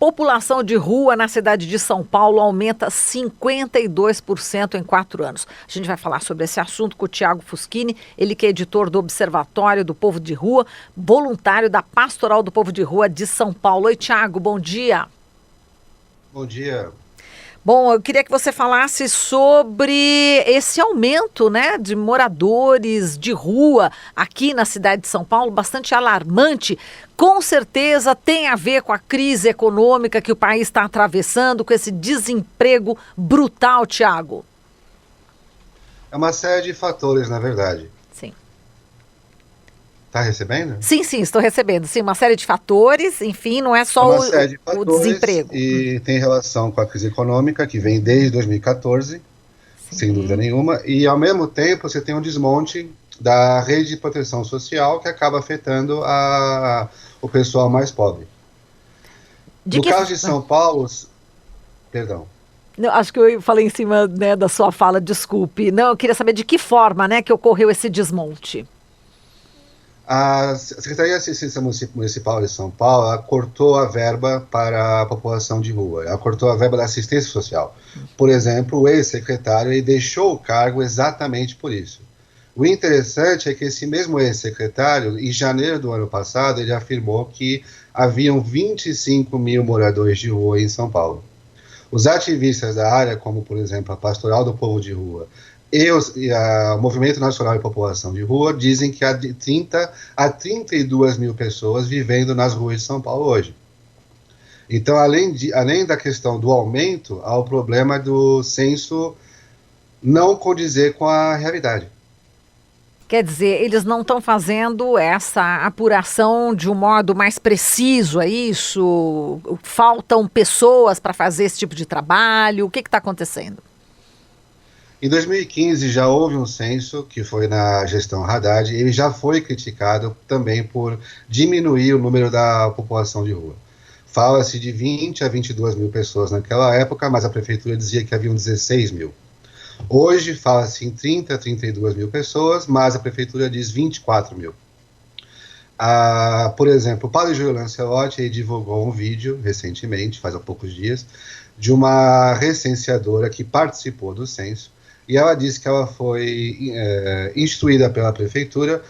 população de rua na cidade de São Paulo aumenta 52% em 4 anos. A gente vai falar sobre esse assunto com o Tiago Fuschini, ele que é editor do Observatório do Povo de Rua, voluntário da Pastoral do Povo de Rua de São Paulo. Oi, Tiago, bom dia. Bom dia. Bom, eu queria que você falasse sobre esse aumento, né, de moradores de rua aqui na cidade de São Paulo, bastante alarmante. Com certeza tem a ver com a crise econômica que o país está atravessando, com esse desemprego brutal, Tiago. É uma série de fatores, na verdade. Sim. Tá recebendo? Sim, estou recebendo. Sim, uma série de fatores, enfim, não é só uma série de o fatores desemprego. E tem relação com a crise econômica, que vem desde 2014, sem dúvida nenhuma, e ao mesmo tempo você tem um desmonte da rede de proteção social que acaba afetando o pessoal mais pobre. No caso de São Paulo, perdão. Não, acho que eu falei em cima, né, da sua fala, desculpe. Não, eu queria saber de que forma, né, que ocorreu esse desmonte. A Secretaria de Assistência Municipal de São Paulo ela cortou a verba para a população de rua, ela cortou a verba da assistência social. Por exemplo, o ex-secretário ele deixou o cargo exatamente por isso. O interessante é que esse mesmo ex-secretário, em janeiro do ano passado, ele afirmou que haviam 25 mil moradores de rua em São Paulo. Os ativistas da área, como por exemplo a Pastoral do Povo de Rua, e o Movimento Nacional de População de Rua dizem que há de 30 a 32 mil pessoas vivendo nas ruas de São Paulo hoje. Então, além da questão do aumento, há o problema do censo não condizer com a realidade. Quer dizer, eles não estão fazendo essa apuração de um modo mais preciso, é isso? Faltam pessoas para fazer esse tipo de trabalho? O que está acontecendo? Em 2015 já houve um censo, que foi na gestão Haddad, e ele já foi criticado também por diminuir o número da população de rua. Fala-se de 20 a 22 mil pessoas naquela época, mas a prefeitura dizia que haviam 16 mil. Hoje fala-se em 30 a 32 mil pessoas, mas a prefeitura diz 24 mil. Por exemplo, o padre Júlio Lancelotti divulgou um vídeo recentemente, faz há poucos dias, de uma recenseadora que participou do censo, e ela disse que ela foi instruída pela prefeitura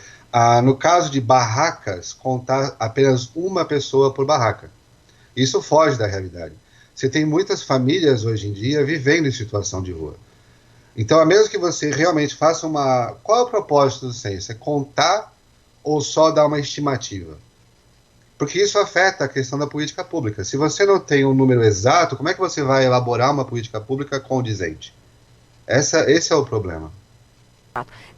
no caso de barracas, contar apenas uma pessoa por barraca. Isso foge da realidade. Você tem muitas famílias hoje em dia vivendo em situação de rua. Então, a menos que você realmente faça Qual é o propósito do censo? É contar ou só dar uma estimativa? Porque isso afeta a questão da política pública. Se você não tem um número exato, como é que você vai elaborar uma política pública condizente? Esse é o problema.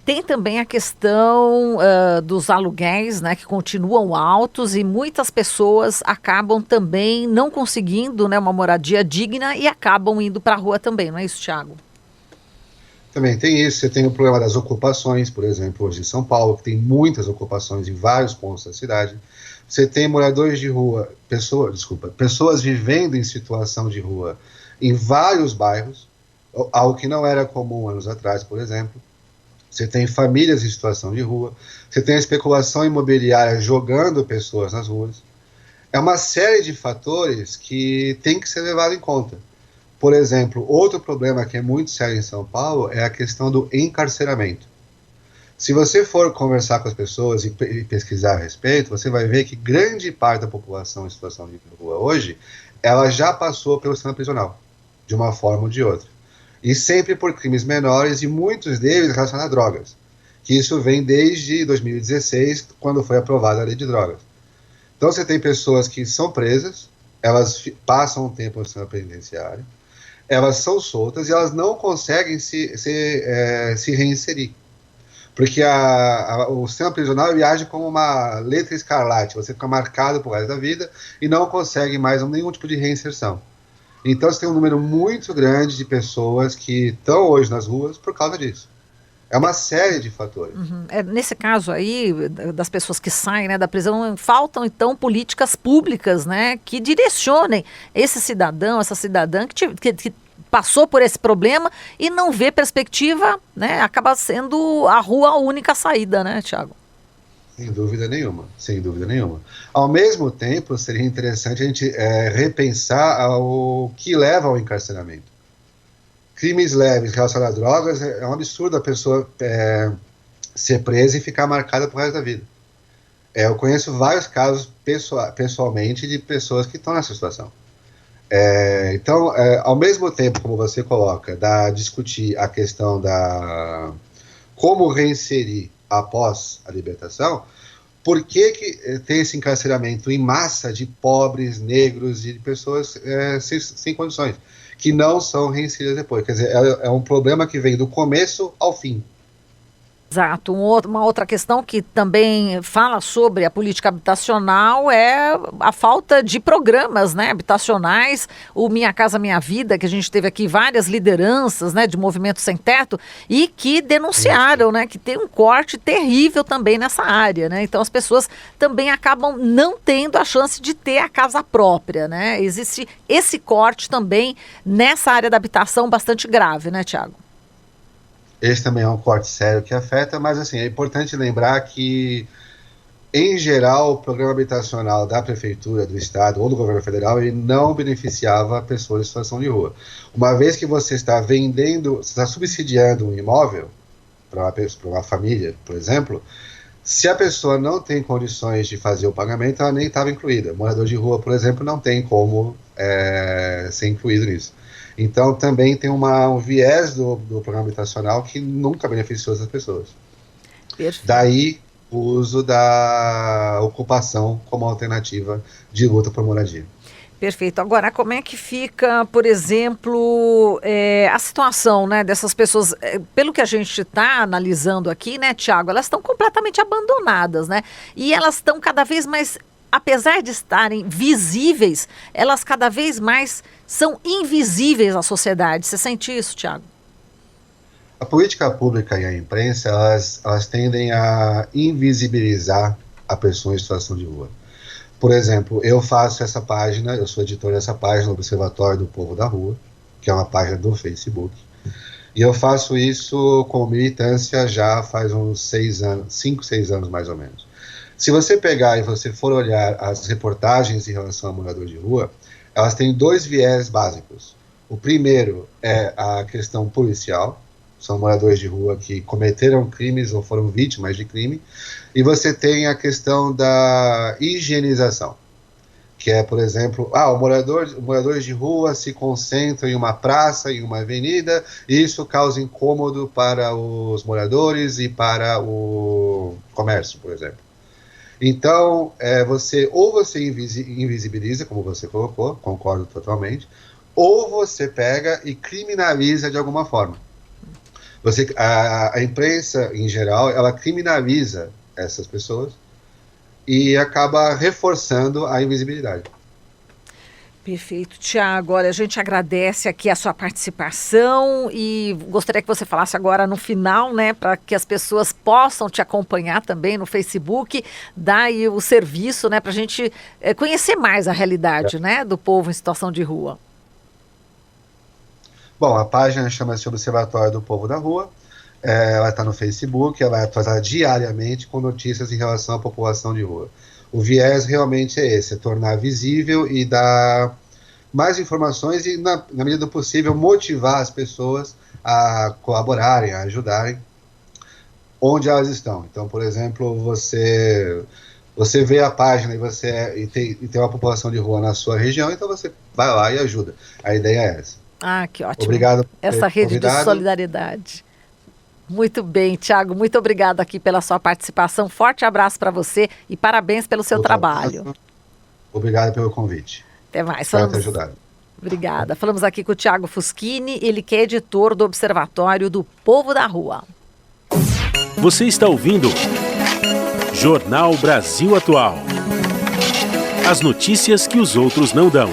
Tem também a questão dos aluguéis, né, que continuam altos e muitas pessoas acabam também não conseguindo, né, uma moradia digna e acabam indo para a rua também, não é isso, Tiago? Também tem isso, você tem o problema das ocupações, por exemplo, hoje em São Paulo, que tem muitas ocupações em vários pontos da cidade. Você tem moradores de rua, pessoas vivendo em situação de rua em vários bairros, algo que não era comum anos atrás, por exemplo. Você tem famílias em situação de rua, você tem a especulação imobiliária jogando pessoas nas ruas. É uma série de fatores que tem que ser levado em conta. Por exemplo, outro problema que é muito sério em São Paulo é a questão do encarceramento. Se você for conversar com as pessoas e pesquisar a respeito, você vai ver que grande parte da população em situação de rua hoje, ela já passou pelo sistema prisional, de uma forma ou de outra. E sempre por crimes menores e muitos deles relacionados a drogas. Que isso vem desde 2016, quando foi aprovada a lei de drogas. Então você tem pessoas que são presas, elas passam um tempo no sistema penitenciário, elas são soltas e elas não conseguem se reinserir. Porque o sistema prisional ele age como uma letra escarlate, você fica marcado por resto da vida e não consegue mais nenhum tipo de reinserção. Então você tem um número muito grande de pessoas que estão hoje nas ruas por causa disso. É uma série de fatores. Nesse caso aí, das pessoas que saem, né, da prisão, faltam então políticas públicas, né, que direcionem esse cidadão, essa cidadã que passou por esse problema e não vê perspectiva, né, acaba sendo a rua a única saída, né, Tiago? Sem dúvida nenhuma, sem dúvida nenhuma. Ao mesmo tempo, seria interessante a gente repensar o que leva ao encarceramento. Crimes leves relacionados a drogas, é um absurdo a pessoa ser presa e ficar marcada pro resto da vida. Eu conheço vários casos pessoalmente de pessoas que estão nessa situação. Então, ao mesmo tempo, como você coloca, discutir a questão da como reinserir após a libertação, por que tem esse encarceramento em massa de pobres, negros e de pessoas sem condições, que não são reinseridas depois? Quer dizer, é um problema que vem do começo ao fim. Exato. Uma outra questão que também fala sobre a política habitacional é a falta de programas, né, habitacionais, o Minha Casa Minha Vida, que a gente teve aqui várias lideranças, né, de Movimento Sem Teto e que denunciaram, né, que tem um corte terrível também nessa área, né? Então as pessoas também acabam não tendo a chance de ter a casa própria, né? Existe esse corte também nessa área da habitação bastante grave, né, Tiago? Esse também é um corte sério que afeta, mas assim, é importante lembrar que, em geral, o programa habitacional da prefeitura, do estado ou do governo federal, ele não beneficiava pessoas em situação de rua. Uma vez que você está vendendo, você está subsidiando um imóvel para uma família, por exemplo, se a pessoa não tem condições de fazer o pagamento, ela nem estava incluída. Morador de rua, por exemplo, não tem como ser incluído nisso. Então, também tem um viés do programa habitacional que nunca beneficiou essas pessoas. Perfeito. Daí, o uso da ocupação como alternativa de luta por moradia. Perfeito. Agora, como é que fica, por exemplo, a situação, né, dessas pessoas? Pelo que a gente está analisando aqui, né, Tiago, elas estão completamente abandonadas, né? E elas estão cada vez mais, apesar de estarem visíveis, elas cada vez mais são invisíveis à sociedade. Você sente isso, Tiago? A política pública e a imprensa, elas tendem a invisibilizar a pessoa em situação de rua. Por exemplo, eu faço essa página, eu sou editor dessa página, Observatório do Povo da Rua, que é uma página do Facebook, e eu faço isso com militância já faz uns 5, 6 anos mais ou menos. Se você pegar e você for olhar as reportagens em relação a morador de rua, elas têm 2 viés básicos. O primeiro é a questão policial, são moradores de rua que cometeram crimes ou foram vítimas de crime, e você tem a questão da higienização, que é, por exemplo, moradores de rua se concentram em uma praça, em uma avenida, e isso causa incômodo para os moradores e para o comércio, por exemplo. Então, você invisibiliza, como você colocou, concordo totalmente, ou você pega e criminaliza de alguma forma. A imprensa, em geral, ela criminaliza essas pessoas e acaba reforçando a invisibilidade. Perfeito, Tiago. Olha, a gente agradece aqui a sua participação e gostaria que você falasse agora no final, né, para que as pessoas possam te acompanhar também no Facebook, dar aí o serviço, né, para a gente conhecer mais a realidade, né, do povo em situação de rua. Bom, a página chama-se Observatório do Povo da Rua, ela está no Facebook, ela é atualizada diariamente com notícias em relação à população de rua. O viés realmente é esse, é tornar visível e dar mais informações e, na medida do possível, motivar as pessoas a colaborarem, a ajudarem onde elas estão. Então, por exemplo, você vê a página e tem uma população de rua na sua região, então você vai lá e ajuda. A ideia é essa. Ah, que ótimo. Obrigado. Essa rede de solidariedade. Muito bem, Tiago, muito obrigado aqui pela sua participação. Forte abraço para você e parabéns pelo seu trabalho. Obrigado pelo convite. Até mais. Espero ter ajudado. Obrigada. Falamos aqui com o Tiago Fuschini, ele que é editor do Observatório do Povo da Rua. Você está ouvindo Jornal Brasil Atual. As notícias que os outros não dão.